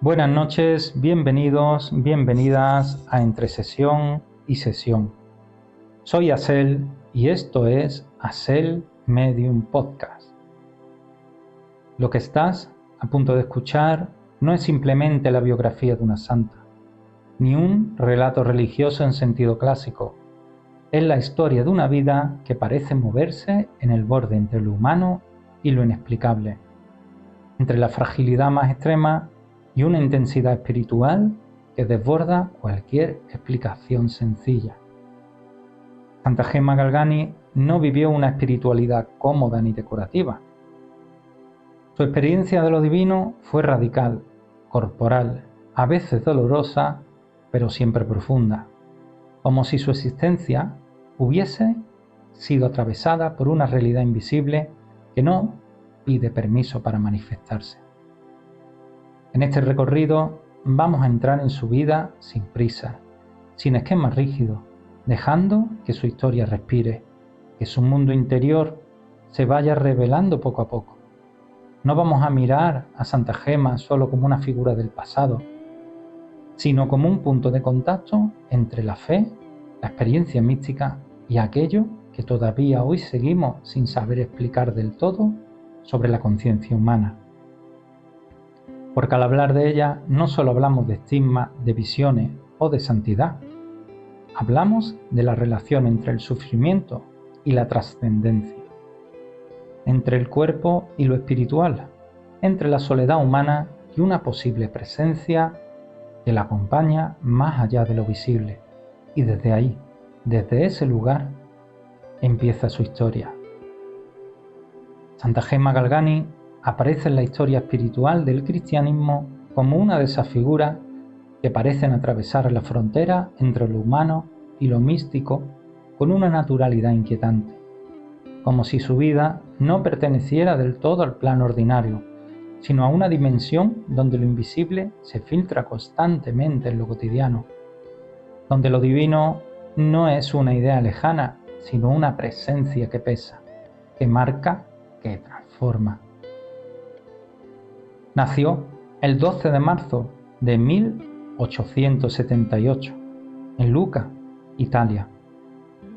Buenas noches, bienvenidos, bienvenidas a Entre Sesión y Sesión. Soy Asel y esto es Asel Medium Podcast. Lo que estás a punto de escuchar no es simplemente la biografía de una santa, ni un relato religioso en sentido clásico. Es la historia de una vida que parece moverse en el borde entre lo humano y lo inexplicable, entre la fragilidad más extrema y una intensidad espiritual que desborda cualquier explicación sencilla. Santa Gemma Galgani no vivió una espiritualidad cómoda ni decorativa. Su experiencia de lo divino fue radical, corporal, a veces dolorosa, pero siempre profunda, como si su existencia hubiese sido atravesada por una realidad invisible que no pide permiso para manifestarse. En este recorrido vamos a entrar en su vida sin prisa, sin esquemas rígidos, dejando que su historia respire, que su mundo interior se vaya revelando poco a poco. No vamos a mirar a Santa Gemma solo como una figura del pasado, sino como un punto de contacto entre la fe, la experiencia mística y aquello que todavía hoy seguimos sin saber explicar del todo sobre la conciencia humana. Porque al hablar de ella no solo hablamos de estigmas, de visiones o de santidad. Hablamos de la relación entre el sufrimiento y la trascendencia, entre el cuerpo y lo espiritual, entre la soledad humana y una posible presencia que la acompaña más allá de lo visible. Y desde ahí, desde ese lugar, empieza su historia. Santa Gemma Galgani aparece en la historia espiritual del cristianismo como una de esas figuras que parecen atravesar la frontera entre lo humano y lo místico con una naturalidad inquietante, como si su vida no perteneciera del todo al plano ordinario, sino a una dimensión donde lo invisible se filtra constantemente en lo cotidiano, donde lo divino no es una idea lejana, sino una presencia que pesa, que marca, que transforma. Nació el 12 de marzo de 1878 en Lucca, Italia,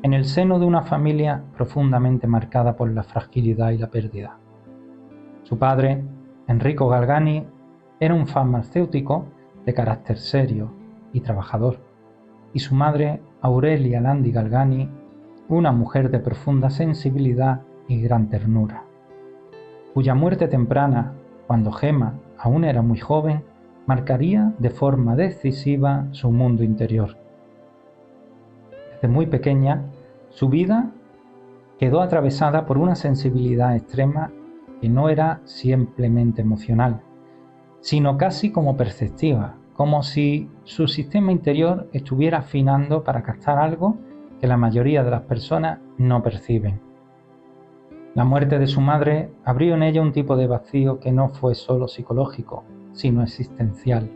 en el seno de una familia profundamente marcada por la fragilidad y la pérdida. Su padre, Enrico Galgani, era un farmacéutico de carácter serio y trabajador, y su madre, Aurelia Landi Galgani, una mujer de profunda sensibilidad y gran ternura, cuya muerte temprana, cuando Gemma aún era muy joven, marcaría de forma decisiva su mundo interior. Desde muy pequeña, su vida quedó atravesada por una sensibilidad extrema que no era simplemente emocional, sino casi como perceptiva, como si su sistema interior estuviera afinando para captar algo que la mayoría de las personas no perciben. La muerte de su madre abrió en ella un tipo de vacío que no fue solo psicológico, sino existencial.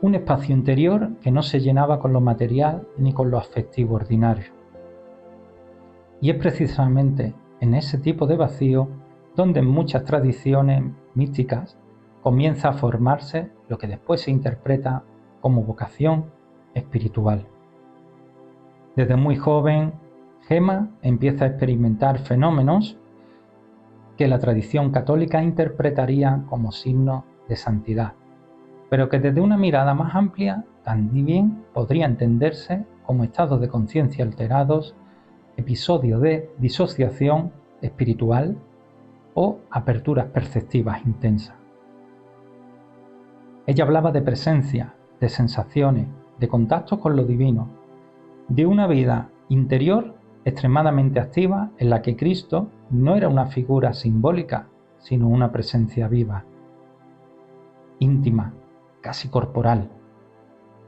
Un espacio interior que no se llenaba con lo material ni con lo afectivo ordinario. Y es precisamente en ese tipo de vacío donde en muchas tradiciones místicas comienza a formarse lo que después se interpreta como vocación espiritual. Desde muy joven, Gemma empieza a experimentar fenómenos que la tradición católica interpretaría como signos de santidad, pero que desde una mirada más amplia también podría entenderse como estados de conciencia alterados, episodios de disociación espiritual o aperturas perceptivas intensas. Ella hablaba de presencia, de sensaciones, de contacto con lo divino, de una vida interior extremadamente activa en la que Cristo no era una figura simbólica, sino una presencia viva, íntima, casi corporal.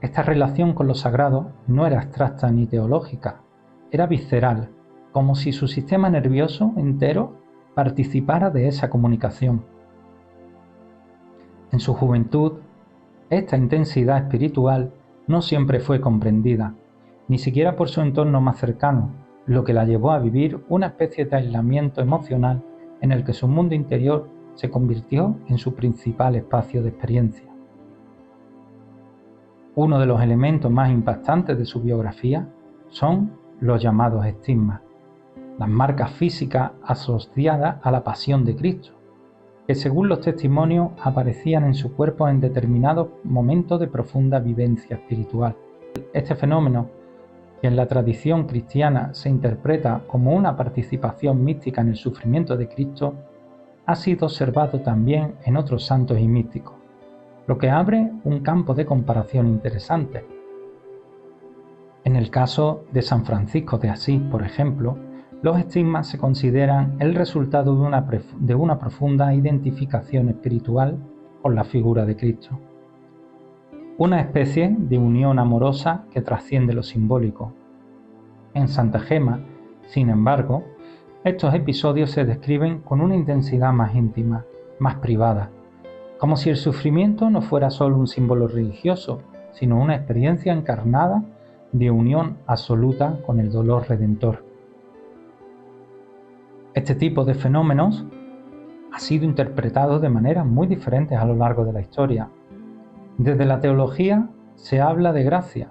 Esta relación con lo sagrado no era abstracta ni teológica, era visceral, como si su sistema nervioso entero participara de esa comunicación. En su juventud, esta intensidad espiritual no siempre fue comprendida, ni siquiera por su entorno más cercano, lo que la llevó a vivir una especie de aislamiento emocional en el que su mundo interior se convirtió en su principal espacio de experiencia. Uno de los elementos más impactantes de su biografía son los llamados estigmas, las marcas físicas asociadas a la pasión de Cristo, que según los testimonios aparecían en su cuerpo en determinados momentos de profunda vivencia espiritual. Este fenómeno, que en la tradición cristiana se interpreta como una participación mística en el sufrimiento de Cristo, ha sido observado también en otros santos y místicos, lo que abre un campo de comparación interesante. En el caso de San Francisco de Asís, por ejemplo, los estigmas se consideran el resultado de una profunda identificación espiritual con la figura de Cristo. Una especie de unión amorosa que trasciende lo simbólico. En Santa Gema, sin embargo, estos episodios se describen con una intensidad más íntima, más privada, como si el sufrimiento no fuera solo un símbolo religioso, sino una experiencia encarnada de unión absoluta con el dolor redentor. Este tipo de fenómenos ha sido interpretado de maneras muy diferentes a lo largo de la historia. Desde la teología se habla de gracia,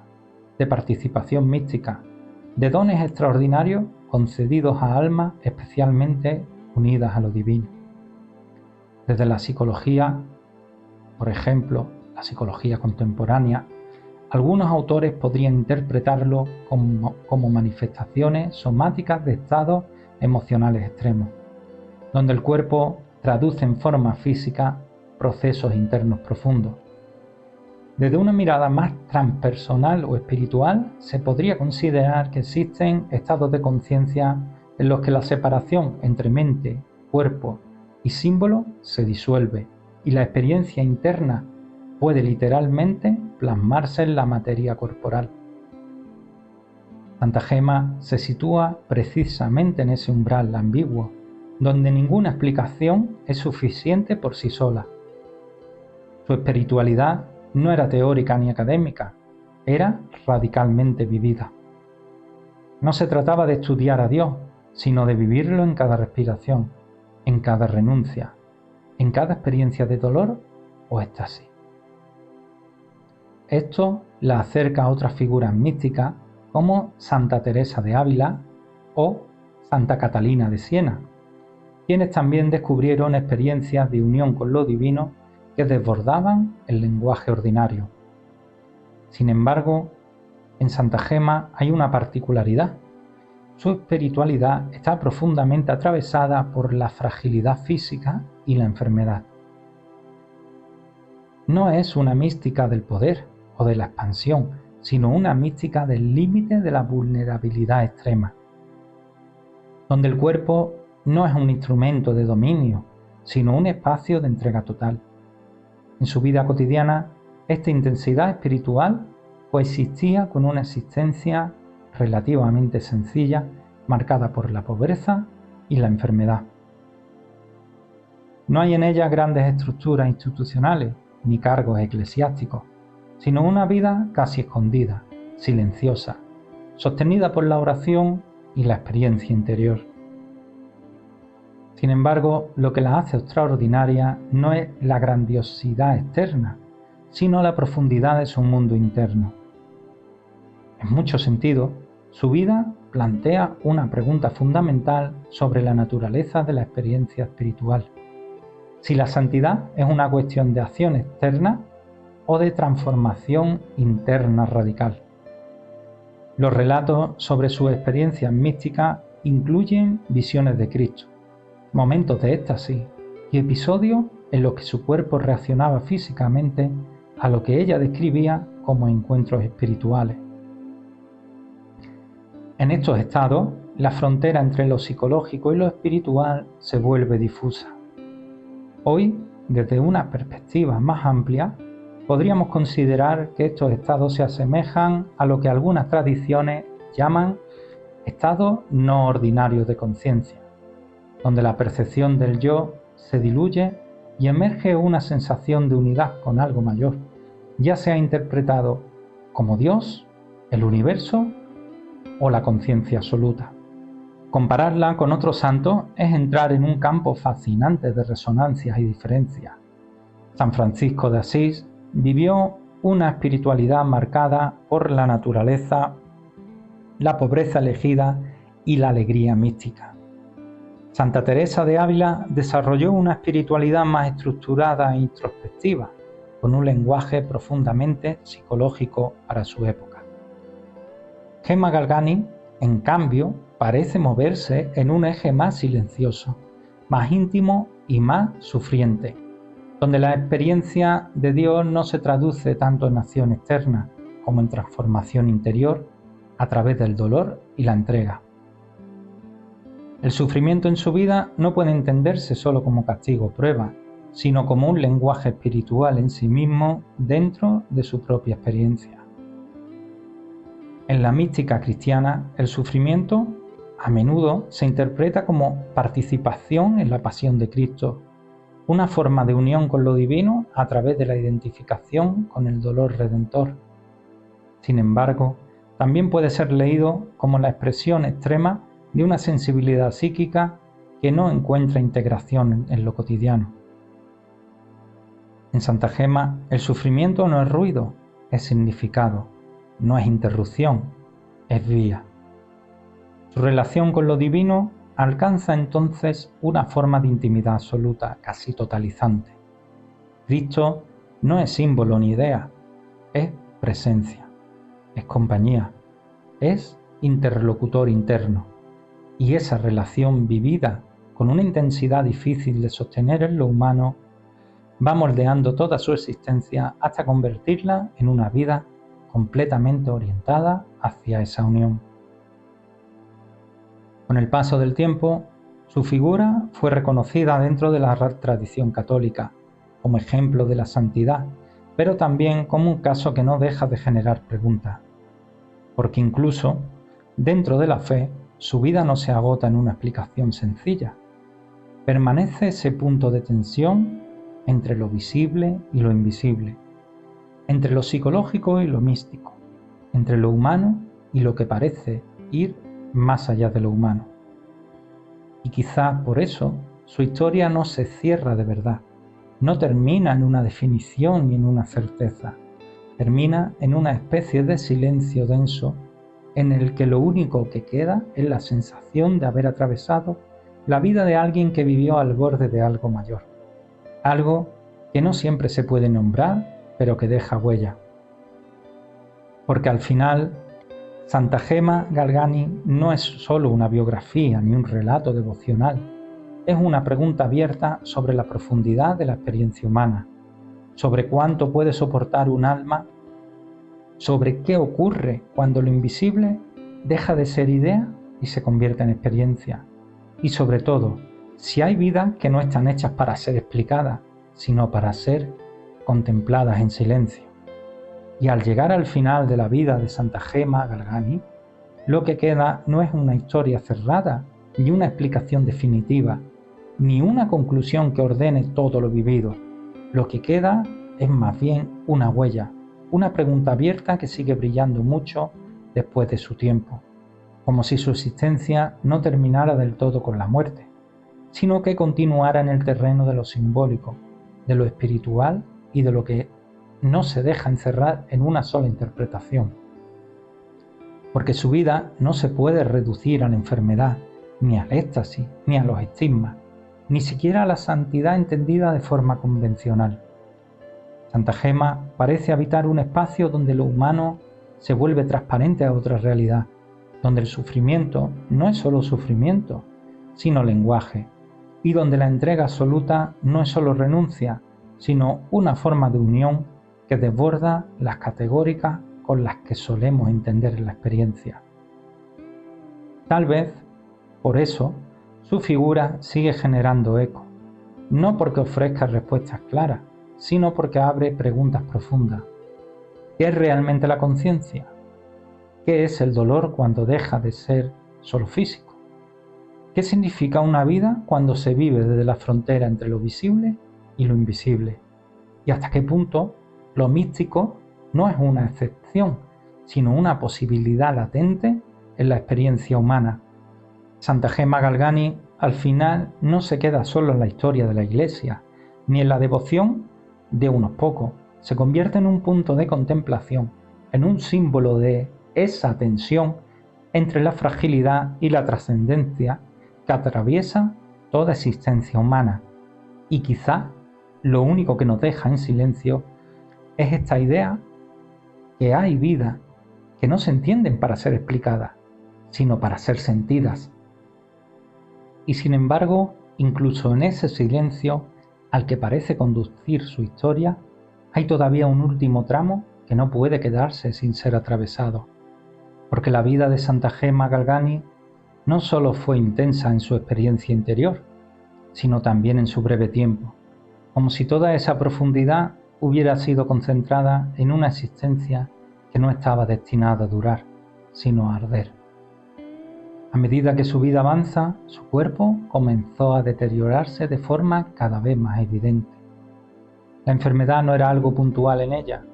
de participación mística, de dones extraordinarios concedidos a almas especialmente unidas a lo divino. Desde la psicología, por ejemplo, la psicología contemporánea, algunos autores podrían interpretarlo como manifestaciones somáticas de estados emocionales extremos, donde el cuerpo traduce en forma física procesos internos profundos. Desde una mirada más transpersonal o espiritual, se podría considerar que existen estados de conciencia en los que la separación entre mente, cuerpo y símbolo se disuelve y la experiencia interna puede literalmente plasmarse en la materia corporal. Santa Gema se sitúa precisamente en ese umbral ambiguo, donde ninguna explicación es suficiente por sí sola. Su espiritualidad no era teórica ni académica, era radicalmente vivida. No se trataba de estudiar a Dios, sino de vivirlo en cada respiración, en cada renuncia, en cada experiencia de dolor o éxtasis. Esto la acerca a otras figuras místicas como Santa Teresa de Ávila o Santa Catalina de Siena, quienes también descubrieron experiencias de unión con lo divino que desbordaban el lenguaje ordinario. Sin embargo, en Santa Gema hay una particularidad. Su espiritualidad está profundamente atravesada por la fragilidad física y la enfermedad. No es una mística del poder o de la expansión, sino una mística del límite de la vulnerabilidad extrema, donde el cuerpo no es un instrumento de dominio, sino un espacio de entrega total. En su vida cotidiana, esta intensidad espiritual coexistía con una existencia relativamente sencilla, marcada por la pobreza y la enfermedad. No hay en ella grandes estructuras institucionales ni cargos eclesiásticos, sino una vida casi escondida, silenciosa, sostenida por la oración y la experiencia interior. Sin embargo, lo que la hace extraordinaria no es la grandiosidad externa, sino la profundidad de su mundo interno. En muchos sentidos, su vida plantea una pregunta fundamental sobre la naturaleza de la experiencia espiritual. Si la santidad es una cuestión de acción externa o de transformación interna radical. Los relatos sobre sus experiencias místicas incluyen visiones de Cristo, momentos de éxtasis y episodios en los que su cuerpo reaccionaba físicamente a lo que ella describía como encuentros espirituales. En estos estados, la frontera entre lo psicológico y lo espiritual se vuelve difusa. Hoy, desde una perspectiva más amplia, podríamos considerar que estos estados se asemejan a lo que algunas tradiciones llaman estados no ordinarios de conciencia, donde la percepción del yo se diluye y emerge una sensación de unidad con algo mayor, ya sea interpretado como Dios, el universo o la conciencia absoluta. Compararla con otros santos es entrar en un campo fascinante de resonancias y diferencias. San Francisco de Asís vivió una espiritualidad marcada por la naturaleza, la pobreza elegida y la alegría mística. Santa Teresa de Ávila desarrolló una espiritualidad más estructurada e introspectiva, con un lenguaje profundamente psicológico para su época. Gemma Galgani, en cambio, parece moverse en un eje más silencioso, más íntimo y más sufriente, donde la experiencia de Dios no se traduce tanto en acción externa como en transformación interior a través del dolor y la entrega. El sufrimiento en su vida no puede entenderse solo como castigo o prueba, sino como un lenguaje espiritual en sí mismo dentro de su propia experiencia. En la mística cristiana, el sufrimiento a menudo se interpreta como participación en la pasión de Cristo, una forma de unión con lo divino a través de la identificación con el dolor redentor. Sin embargo, también puede ser leído como la expresión extrema de una sensibilidad psíquica que no encuentra integración en lo cotidiano. En Santa Gemma, el sufrimiento no es ruido, es significado, no es interrupción, es vía. Su relación con lo divino alcanza entonces una forma de intimidad absoluta, casi totalizante. Cristo no es símbolo ni idea, es presencia, es compañía, es interlocutor interno. Y esa relación vivida con una intensidad difícil de sostener en lo humano va moldeando toda su existencia hasta convertirla en una vida completamente orientada hacia esa unión. Con el paso del tiempo, su figura fue reconocida dentro de la tradición católica como ejemplo de la santidad, pero también como un caso que no deja de generar preguntas, porque incluso dentro de la fe, su vida no se agota en una explicación sencilla. Permanece ese punto de tensión entre lo visible y lo invisible, entre lo psicológico y lo místico, entre lo humano y lo que parece ir más allá de lo humano. Y quizás por eso su historia no se cierra de verdad, no termina en una definición ni en una certeza, termina en una especie de silencio denso en el que lo único que queda es la sensación de haber atravesado la vida de alguien que vivió al borde de algo mayor, algo que no siempre se puede nombrar, pero que deja huella. Porque al final, Santa Gemma Galgani no es solo una biografía ni un relato devocional, es una pregunta abierta sobre la profundidad de la experiencia humana, sobre cuánto puede soportar un alma, sobre qué ocurre cuando lo invisible deja de ser idea y se convierte en experiencia. Y sobre todo, si hay vidas que no están hechas para ser explicadas, sino para ser contempladas en silencio. Y al llegar al final de la vida de Santa Gemma Galgani, lo que queda no es una historia cerrada, ni una explicación definitiva, ni una conclusión que ordene todo lo vivido. Lo que queda es más bien una huella, una pregunta abierta que sigue brillando mucho después de su tiempo, como si su existencia no terminara del todo con la muerte, sino que continuara en el terreno de lo simbólico, de lo espiritual y de lo que no se deja encerrar en una sola interpretación. Porque su vida no se puede reducir a la enfermedad, ni al éxtasis, ni a los estigmas, ni siquiera a la santidad entendida de forma convencional. Santa Gemma parece habitar un espacio donde lo humano se vuelve transparente a otra realidad, donde el sufrimiento no es solo sufrimiento, sino lenguaje, y donde la entrega absoluta no es solo renuncia, sino una forma de unión que desborda las categóricas con las que solemos entender la experiencia. Tal vez, por eso, su figura sigue generando eco, no porque ofrezca respuestas claras, sino porque abre preguntas profundas. ¿Qué es realmente la conciencia? ¿Qué es el dolor cuando deja de ser solo físico? ¿Qué significa una vida cuando se vive desde la frontera entre lo visible y lo invisible? ¿Y hasta qué punto lo místico no es una excepción, sino una posibilidad latente en la experiencia humana? Santa Gemma Galgani al final no se queda solo en la historia de la Iglesia, ni en la devoción de unos pocos, se convierte en un punto de contemplación, en un símbolo de esa tensión entre la fragilidad y la trascendencia que atraviesa toda existencia humana. Y quizá lo único que nos deja en silencio es esta idea que hay vida que no se entienden para ser explicadas, sino para ser sentidas. Y sin embargo, incluso en ese silencio al que parece conducir su historia, hay todavía un último tramo que no puede quedarse sin ser atravesado, porque la vida de Santa Gema Galgani no solo fue intensa en su experiencia interior, sino también en su breve tiempo, como si toda esa profundidad hubiera sido concentrada en una existencia que no estaba destinada a durar, sino a arder. A medida que su vida avanza, su cuerpo comenzó a deteriorarse de forma cada vez más evidente. La enfermedad no era algo puntual en ella,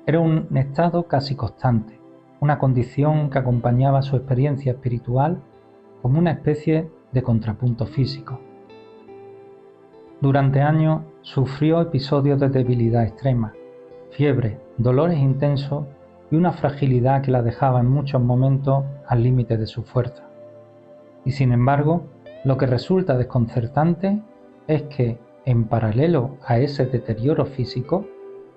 era un estado casi constante, una condición que acompañaba su experiencia espiritual como una especie de contrapunto físico. Durante años sufrió episodios de debilidad extrema, fiebre, dolores intensos y una fragilidad que la dejaba en muchos momentos al límite de su fuerza. Y sin embargo, lo que resulta desconcertante es que, en paralelo a ese deterioro físico,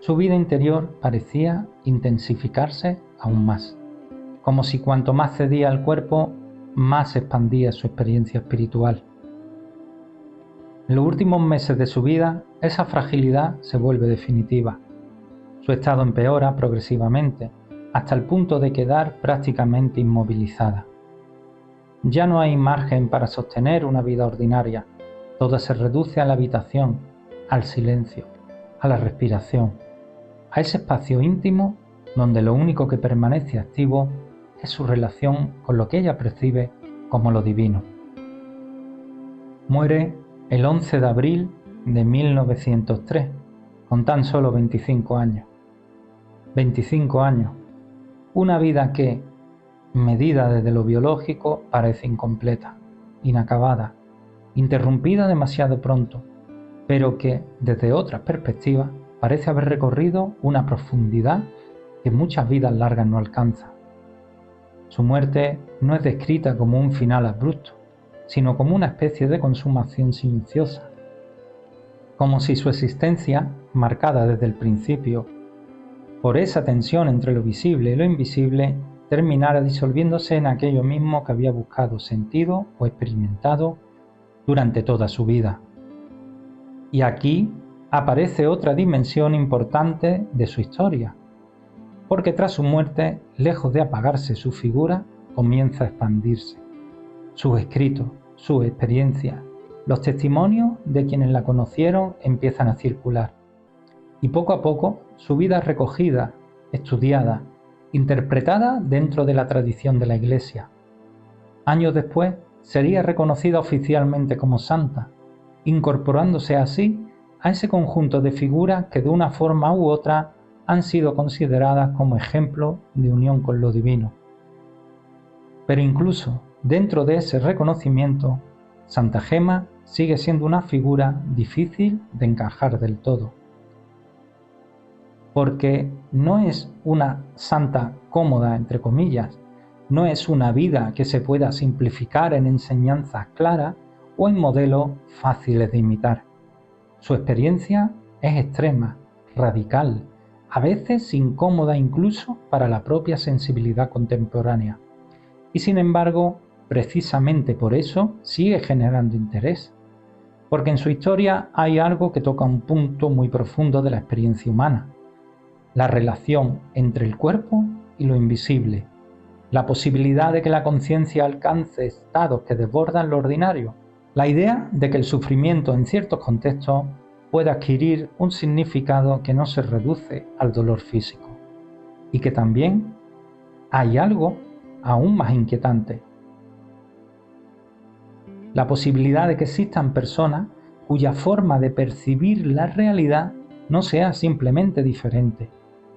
su vida interior parecía intensificarse aún más, como si cuanto más cedía al cuerpo, más expandía su experiencia espiritual. En los últimos meses de su vida, esa fragilidad se vuelve definitiva. Su estado empeora progresivamente, hasta el punto de quedar prácticamente inmovilizada. Ya no hay margen para sostener una vida ordinaria, todo se reduce a la habitación, al silencio, a la respiración, a ese espacio íntimo donde lo único que permanece activo es su relación con lo que ella percibe como lo divino. Muere el 11 de abril de 1903, con tan solo 25 años. 25 años, una vida que, medida desde lo biológico, parece incompleta, inacabada, interrumpida demasiado pronto, pero que, desde otras perspectivas, parece haber recorrido una profundidad que muchas vidas largas no alcanzan. Su muerte no es descrita como un final abrupto, sino como una especie de consumación silenciosa, como si su existencia, marcada desde el principio por esa tensión entre lo visible y lo invisible, terminara disolviéndose en aquello mismo que había buscado sentido o experimentado durante toda su vida. Y aquí aparece otra dimensión importante de su historia, porque tras su muerte, lejos de apagarse su figura, comienza a expandirse. Sus escritos, su experiencia, los testimonios de quienes la conocieron empiezan a circular. Y poco a poco, su vida es recogida, estudiada, interpretada dentro de la tradición de la Iglesia. Años después, sería reconocida oficialmente como santa, incorporándose así a ese conjunto de figuras que de una forma u otra han sido consideradas como ejemplo de unión con lo divino. Pero incluso dentro de ese reconocimiento, Santa Gema sigue siendo una figura difícil de encajar del todo. Porque no es una santa cómoda, entre comillas, no es una vida que se pueda simplificar en enseñanzas claras o en modelos fáciles de imitar. Su experiencia es extrema, radical, a veces incómoda incluso para la propia sensibilidad contemporánea. Y sin embargo, precisamente por eso sigue generando interés, porque en su historia hay algo que toca un punto muy profundo de la experiencia humana: la relación entre el cuerpo y lo invisible, la posibilidad de que la conciencia alcance estados que desbordan lo ordinario, la idea de que el sufrimiento en ciertos contextos puede adquirir un significado que no se reduce al dolor físico, y que también hay algo aún más inquietante: la posibilidad de que existan personas cuya forma de percibir la realidad no sea simplemente diferente,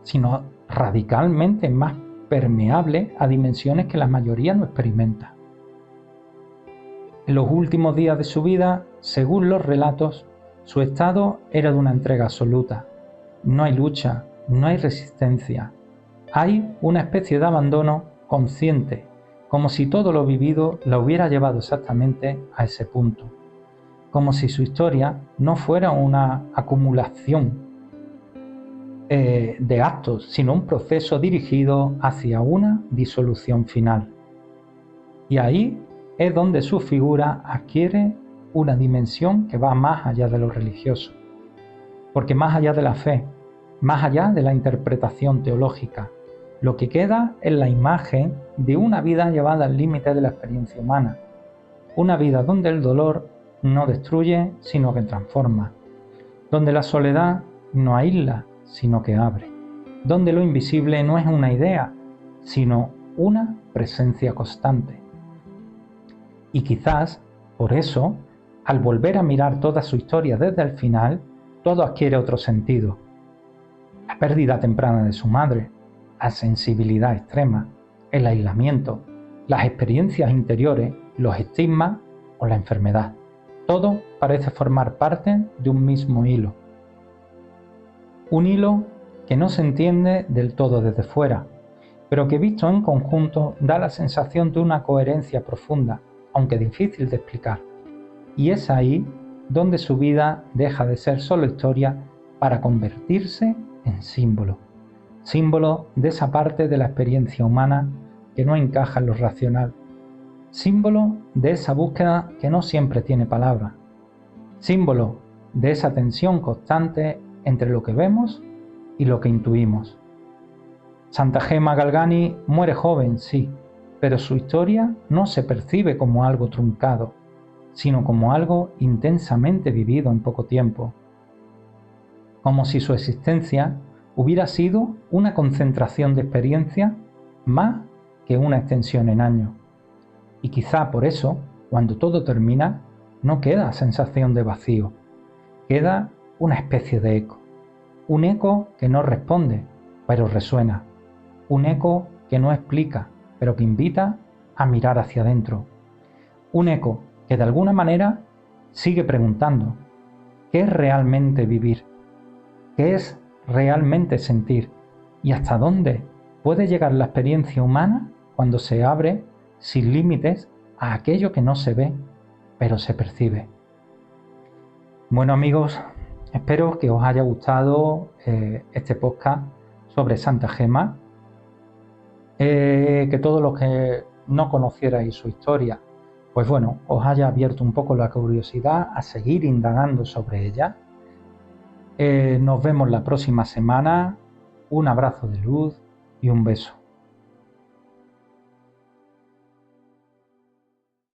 sino radicalmente más permeable a dimensiones que la mayoría no experimenta. En los últimos días de su vida, según los relatos, su estado era de una entrega absoluta. no hay lucha, no hay resistencia. Hay una especie de abandono consciente, como si todo lo vivido la hubiera llevado exactamente a ese punto, como si su historia no fuera una acumulación de actos, sino un proceso dirigido hacia una disolución final. Y ahí es donde su figura adquiere una dimensión que va más allá de lo religioso, porque más allá de la fe, más allá de la interpretación teológica, lo que queda es la imagen de una vida llevada al límite de la experiencia humana, una vida donde el dolor no destruye, sino que transforma, donde la soledad no aísla, sino que abre, donde lo invisible no es una idea, sino una presencia constante. Y quizás, por eso, al volver a mirar toda su historia desde el final, todo adquiere otro sentido. La pérdida temprana de su madre, la sensibilidad extrema, el aislamiento, las experiencias interiores, los estigmas o la enfermedad. Todo parece formar parte de un mismo hilo. Un hilo que no se entiende del todo desde fuera, pero que visto en conjunto da la sensación de una coherencia profunda, aunque difícil de explicar. Y es ahí donde su vida deja de ser solo historia para convertirse en símbolo. Símbolo de esa parte de la experiencia humana que no encaja en lo racional. Símbolo de esa búsqueda que no siempre tiene palabras. Símbolo de esa tensión constante entre lo que vemos y lo que intuimos. Santa Gema Galgani muere joven, sí, pero su historia no se percibe como algo truncado, sino como algo intensamente vivido en poco tiempo. Como si su existencia hubiera sido una concentración de experiencia más que una extensión en años. Y quizá por eso, cuando todo termina, no queda sensación de vacío, queda una especie de eco. Un eco que no responde, pero resuena. Un eco que no explica, pero que invita a mirar hacia adentro. Un eco que de alguna manera sigue preguntando, ¿qué es realmente vivir? ¿Qué es realmente sentir? ¿Y hasta dónde puede llegar la experiencia humana cuando se abre sin límites a aquello que no se ve, pero se percibe? Bueno amigos, espero que os haya gustado este podcast sobre Santa Gema, que todos los que no conocierais su historia, pues bueno, os haya abierto un poco la curiosidad a seguir indagando sobre ella. Nos vemos la próxima semana. Un abrazo de luz y un beso.